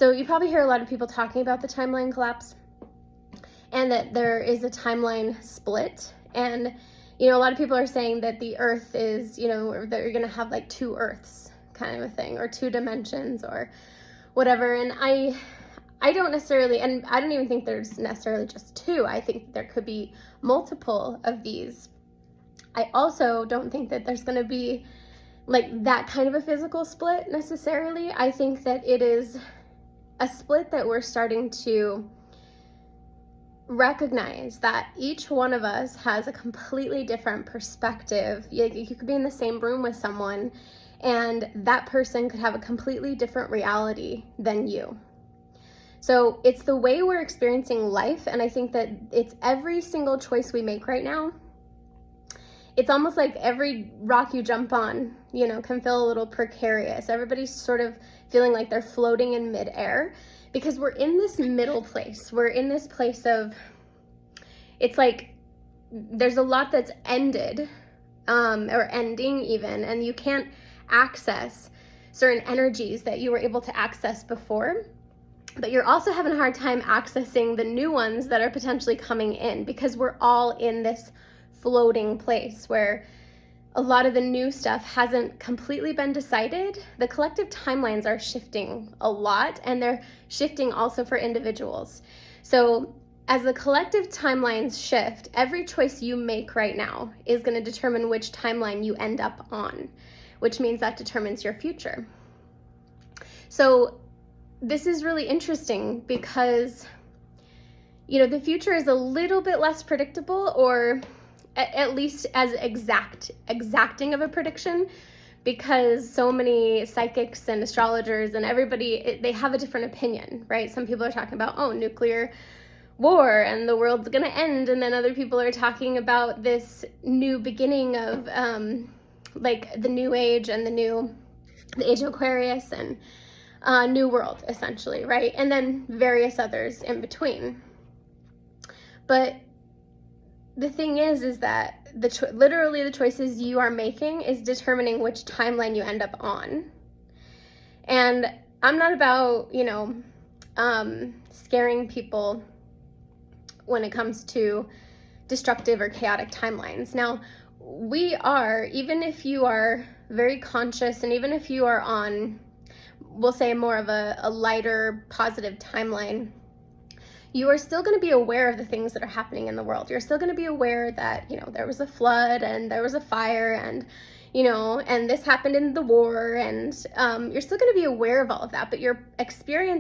So you probably hear a lot of people talking about the timeline collapse and that there is a timeline split. And, a lot of people are saying that the earth is, that you're going to have like two earths kind of a thing, or two dimensions or whatever. And I don't necessarily, and I don't even think there's necessarily just two. I think there could be multiple of these. I also don't think that there's going to be like that kind of a physical split necessarily. I think that it is a split that we're starting to recognize that each one of us has a completely different perspective. You could be in the same room with someone and that person could have a completely different reality than you. So it's the way we're experiencing life, and I think that it's every single choice we make right now. It's almost like every rock you jump on, can feel a little precarious. Everybody's sort of feeling like they're floating in midair because we're in this middle place. We're in this place of, it's like there's a lot that's ended or ending even, and you can't access certain energies that you were able to access before. But you're also having a hard time accessing the new ones that are potentially coming in because we're all in this floating place where a lot of the new stuff hasn't completely been decided. The collective timelines are shifting a lot, and they're shifting also for individuals. So as the collective timelines shift, every choice you make right now is going to determine which timeline you end up on, which means that determines your future. So this is really interesting because, the future is a little bit less predictable, or at least as exacting of a prediction, because so many psychics and astrologers and everybody, they have a different opinion, right? Some people are talking about, nuclear war and the world's gonna end, and then other people are talking about this new beginning of like the new age and the age of Aquarius and new world, essentially, right? And then various others in between. But the thing is that literally the choices you are making is determining which timeline you end up on. And I'm not about, scaring people when it comes to destructive or chaotic timelines. Now, we are, even if you are very conscious, and even if you are on, we'll say, more of a lighter, positive timeline, you are still going to be aware of the things that are happening in the world. You're still going to be aware that, there was a flood and there was a fire and, and this happened in the war, and you're still going to be aware of all of that, but your experience